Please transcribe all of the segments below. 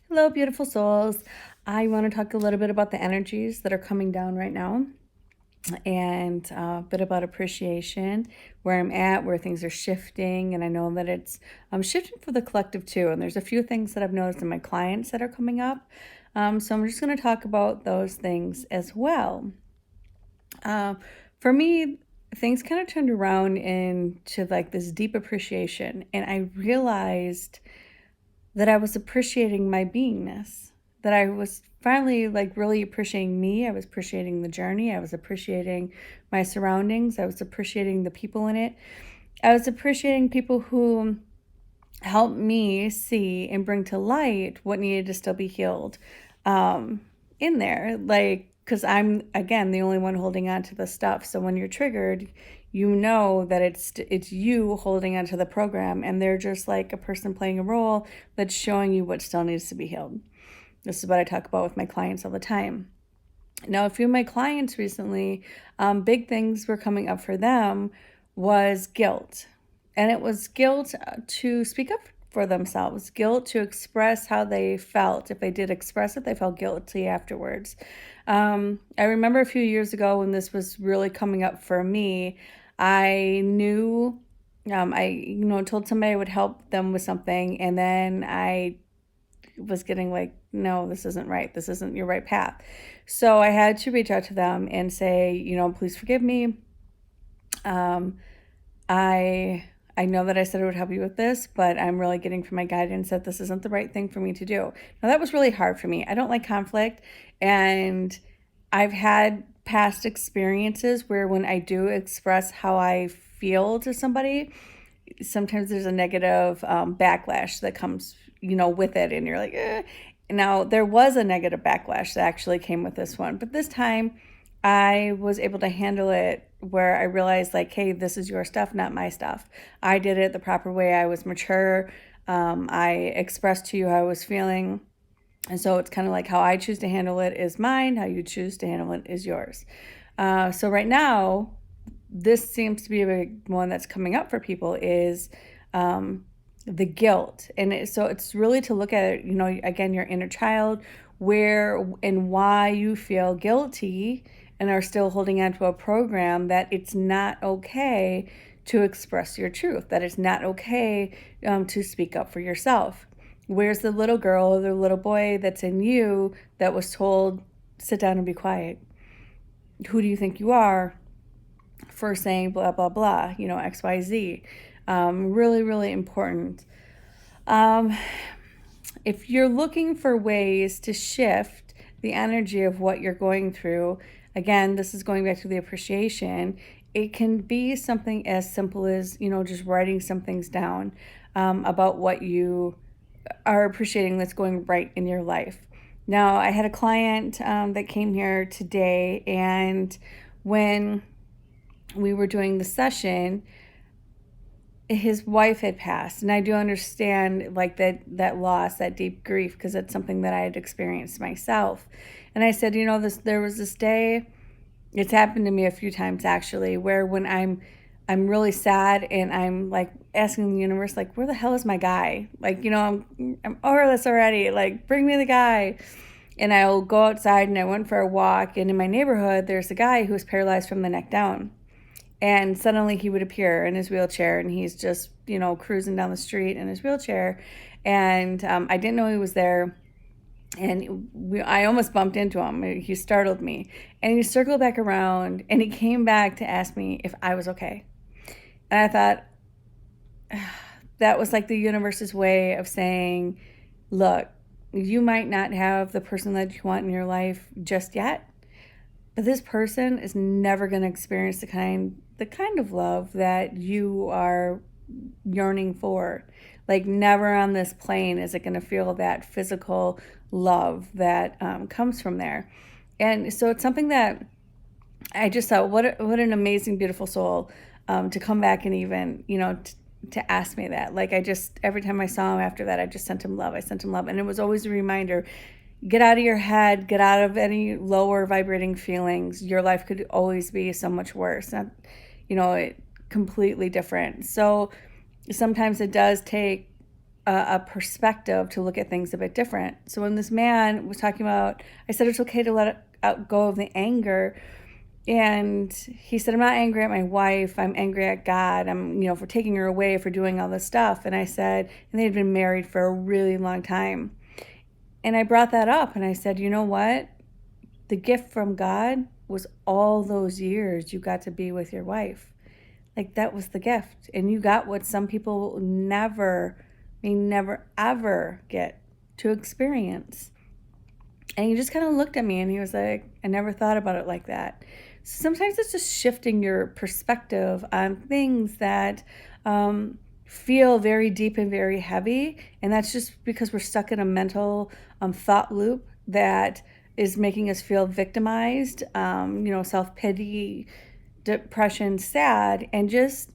Hello, beautiful souls. I want to talk a little bit about the energies that are coming down right now and a bit about appreciation, where I'm at, where things are shifting. And I know that it's shifting for the collective too. And there's a few things that I've noticed in my clients that are coming up. So I'm just going to talk about those things as well. Uh, for me, things kind of turned around into like this deep appreciation. And I realized that I was appreciating my beingness, that I was finally like really appreciating me. I was appreciating the journey. I was appreciating my surroundings. I was appreciating the people in it. I was appreciating people who helped me see and bring to light what needed to still be healed um, in there. Like, because I'm, again, the only one holding on to the stuff. So when you're triggered, you know that it's you holding onto the program, and they're just like a person playing a role that's showing you what still needs to be healed. This is what I talk about with my clients all the time. Now, a few of my clients recently, big things were coming up for them was guilt. And it was guilt to speak up for themselves, guilt to express how they felt. If they did express it, they felt guilty afterwards. I remember a few years ago when this was really coming up for me, I knew I told somebody I would help them with something, and then I was getting like, no, this isn't right. This isn't your right path. So I had to reach out to them and say, please forgive me. Um, I know that I said I would help you with this, but I'm really getting from my guidance that this isn't the right thing for me to do. Now that was really hard for me. I don't like conflict, and I've had past experiences where when I do express how I feel to somebody, sometimes there's a negative backlash that comes, with it, and you're like, eh. Now there was a negative backlash that actually came with this one, but this time I was able to handle it where I realized like, hey, this is your stuff, not my stuff. I did it the proper way. I was mature. I expressed to you how I was feeling. And so it's kind of like how I choose to handle it is mine, how you choose to handle it is yours. So right now, this seems to be a big one that's coming up for people is the guilt. And so it's really to look at, again, your inner child, where and why you feel guilty and are still holding on to a program that it's not okay to express your truth, that it's not okay to speak up for yourself. Where's the little girl or the little boy that's in you that was told, sit down and be quiet? Who do you think you are for saying blah, blah, blah, XYZ? Really, really important. Um, if you're looking for ways to shift the energy of what you're going through, again, this is going back to the appreciation. It can be something as simple as, just writing some things down about what you are appreciating that's going right in your life. Now, I had a client that came here today, and when we were doing the session, his wife had passed, and I do understand like that loss, that deep grief, because it's something that I had experienced myself. And I said, there was this day, it's happened to me a few times actually, where when I'm really sad and I'm like asking the universe, like, where the hell is my guy? Like, I'm over this already. Like, bring me the guy. And I'll go outside, and I went for a walk, and in my neighborhood there's a guy who's paralyzed from the neck down. And suddenly he would appear in his wheelchair, and he's just, cruising down the street in his wheelchair. And I didn't know he was there. And I almost bumped into him. He startled me. And he circled back around, and he came back to ask me if I was okay. And I thought, that was like the universe's way of saying, look, you might not have the person that you want in your life just yet, but this person is never going to experience the kind of love that you are yearning for. Like, never on this plane is it going to feel that physical love that comes from there. And so it's something that I just thought, what an amazing, beautiful soul to come back and even, to ask me that. Like, every time I saw him after that, I just sent him love. I sent him love. And it was always a reminder, get out of your head, get out of any lower vibrating feelings. Your life could always be so much worse. Not, completely different. So sometimes it does take a perspective to look at things a bit different. So when this man was talking about, I said it's okay to go of the anger. And he said, I'm not angry at my wife. I'm angry at God. I'm, for taking her away, for doing all this stuff. And I said, and they'd been married for a really long time. And I brought that up and I said, you know what? The gift from God was all those years you got to be with your wife. Like, that was the gift. And you got what some people never ever get to experience. And he just kind of looked at me and he was like, I never thought about it like that. So sometimes it's just shifting your perspective on things that feel very deep and very heavy. And that's just because we're stuck in a mental thought loop that is making us feel victimized, self-pity, depression, sad, and just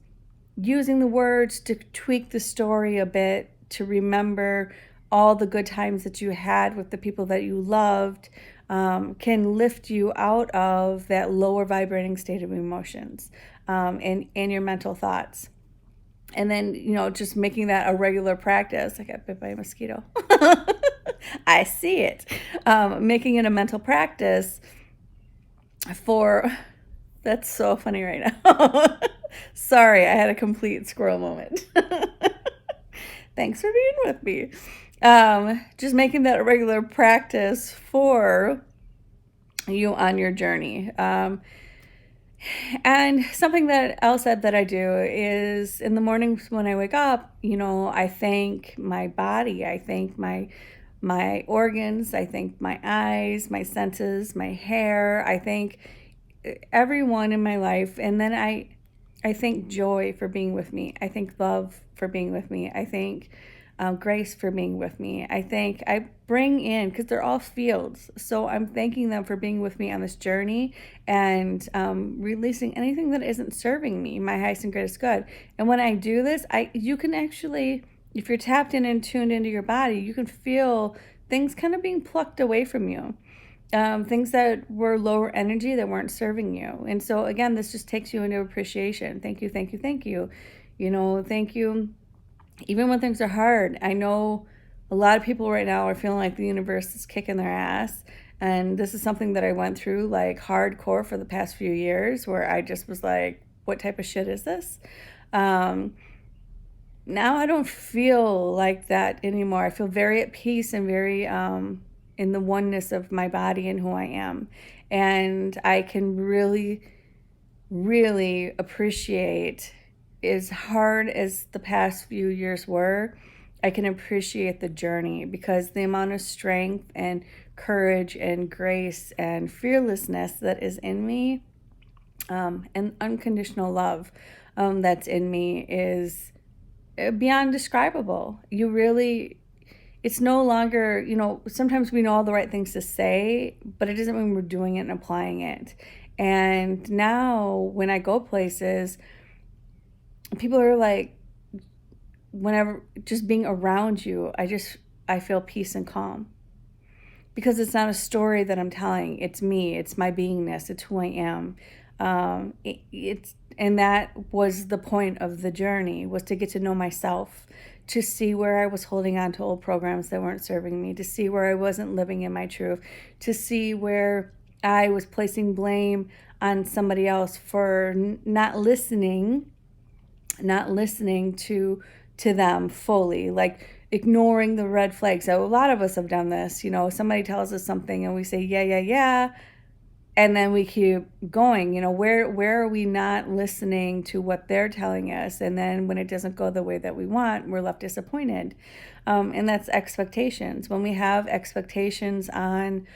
using the words to tweak the story a bit, to remember all the good times that you had with the people that you loved, can lift you out of that lower vibrating state of emotions and your mental thoughts. And then, just making that a regular practice. I got bit by a mosquito. I see it. Making it a mental practice that's so funny right now. Sorry, I had a complete squirrel moment. Thanks for being with me. Just making that a regular practice for you on your journey. And something else that I do is in the mornings when I wake up, I thank my body. I thank my organs. I thank my eyes, my senses, my hair. I thank everyone in my life. And then I thank joy for being with me. I thank love for being with me. I thank grace for being with me. I bring in, because they're all fields, so I'm thanking them for being with me on this journey and releasing anything that isn't serving me, my highest and greatest good. And when I do this, you can actually, if you're tapped in and tuned into your body, you can feel things kind of being plucked away from you. Things that were lower energy that weren't serving you. And so again, this just takes you into appreciation. Thank you, thank you, thank you. Thank you. Even when things are hard, I know a lot of people right now are feeling like the universe is kicking their ass. And this is something that I went through like hardcore for the past few years, where I just was like, what type of shit is this? Now I don't feel like that anymore. I feel very at peace and very in the oneness of my body and who I am. And I can really, really appreciate, as hard as the past few years were, I can appreciate the journey, because the amount of strength and courage and grace and fearlessness that is in me, and unconditional love that's in me is beyond describable. It's no longer, sometimes we know all the right things to say, but it doesn't mean we're doing it and applying it. And now when I go places, people are like, whenever just being around you, I feel peace and calm, because it's not a story that I'm telling. It's me. It's my beingness. It's who I am. And that was the point of the journey, was to get to know myself, to see where I was holding on to old programs that weren't serving me, to see where I wasn't living in my truth, to see where I was placing blame on somebody else for not listening to them fully, like ignoring the red flags. So a lot of us have done this. Somebody tells us something and we say, yeah, and then we keep going. Where are we not listening to what they're telling us? And then when it doesn't go the way that we want, we're left disappointed. And that's expectations. When we have expectations on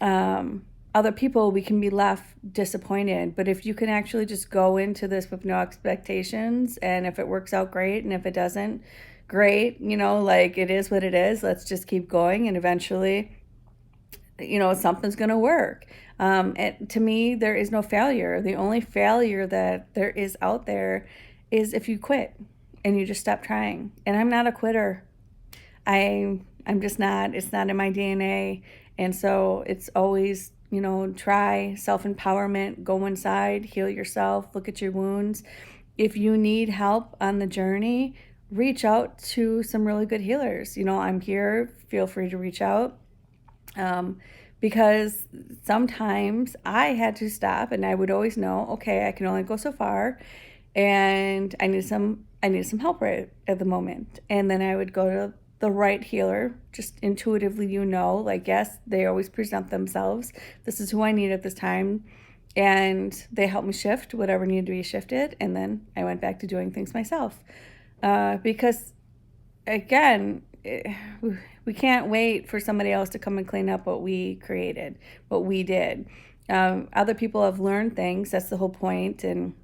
other people, we can be left disappointed. But if you can actually just go into this with no expectations, and if it works out, great, and if it doesn't, great, like, it is what it is. Let's just keep going, and eventually, something's going to work. And to me, there is no failure. The only failure that there is out there is if you quit and you just stop trying. And I'm not a quitter. I'm just not. It's not in my DNA. And so it's always, try self-empowerment, go inside, heal yourself, look at your wounds. If you need help on the journey, reach out to some really good healers. You know, I'm here. Feel free to reach out. Because sometimes I had to stop, and I would always know, okay, I can only go so far, and I need some help right at the moment. And then I would go to the right healer. Just intuitively, you know, like, yes, they always present themselves. This is who I need at this time. And they helped me shift whatever needed to be shifted. And then I went back to doing things myself. Because again, we can't wait for somebody else to come and clean up what we created, what we did. Other people have learned things. That's the whole point. And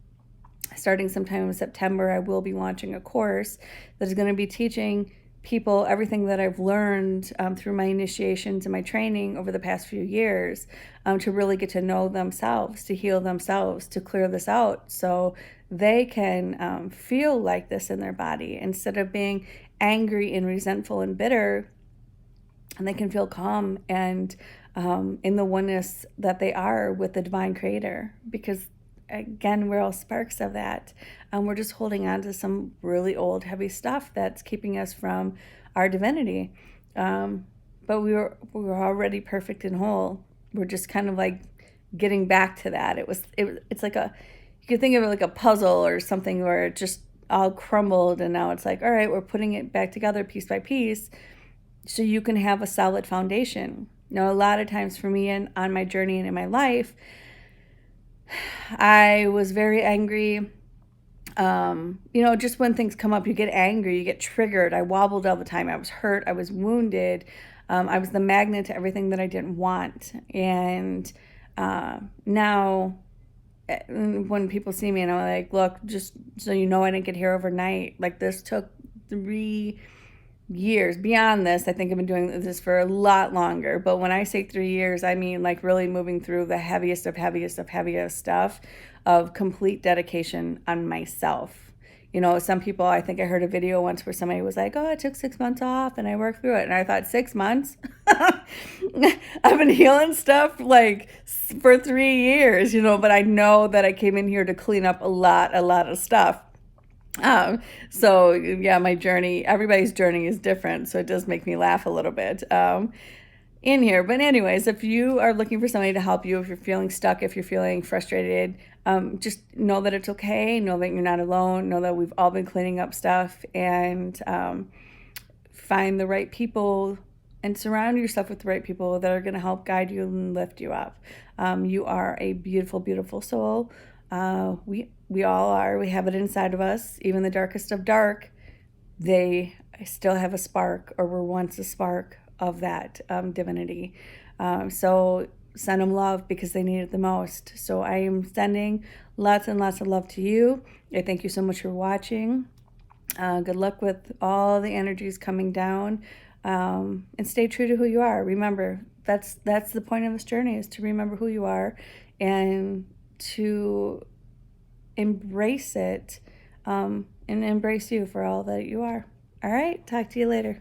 starting sometime in September, I will be launching a course that is going to be teaching people everything that I've learned through my initiations and my training over the past few years, to really get to know themselves, to heal themselves, to clear this out so they can feel like this in their body instead of being angry and resentful and bitter. And they can feel calm and in the oneness that they are with the divine creator, because again, we're all sparks of that. We're just holding on to some really old, heavy stuff that's keeping us from our divinity. But we were already perfect and whole. We're just kind of like getting back to that. It's like you could think of it like a puzzle or something where it just all crumbled, and now it's like, all right, we're putting it back together piece by piece so you can have a solid foundation. Now, a lot of times for me and on my journey and in my life, I was very angry. Just when things come up, you get angry, you get triggered. I wobbled all the time. I was hurt. I was wounded. I was the magnet to everything that I didn't want. And now, when people see me and I'm like, look, just so you know, I didn't get here overnight. Like, this took 3 years. Beyond this, I think I've been doing this for a lot longer. But when I say 3 years, I mean like really moving through the heaviest of heaviest stuff of complete dedication on myself. You know, some people, I think I heard a video once where somebody was like, oh, I took 6 months off and I worked through it. And I thought, 6 months? I've been healing stuff like for 3 years, but I know that I came in here to clean up a lot of stuff. So yeah, my journey, everybody's journey is different. So it does make me laugh a little bit, in here. But anyways, if you are looking for somebody to help you, if you're feeling stuck, if you're feeling frustrated, just know that it's okay. Know that you're not alone. Know that we've all been cleaning up stuff, and, find the right people and surround yourself with the right people that are going to help guide you and lift you up. You are a beautiful, beautiful soul. We all are. We have it inside of us. Even the darkest of dark, they still have a spark, or were once a spark of that divinity. So send them love because they need it the most. So I am sending lots and lots of love to you. I thank you so much for watching. Good luck with all the energies coming down, and stay true to who you are. Remember, that's the point of this journey, is to remember who you are and to embrace it, and embrace you for all that you are. All right, talk to you later.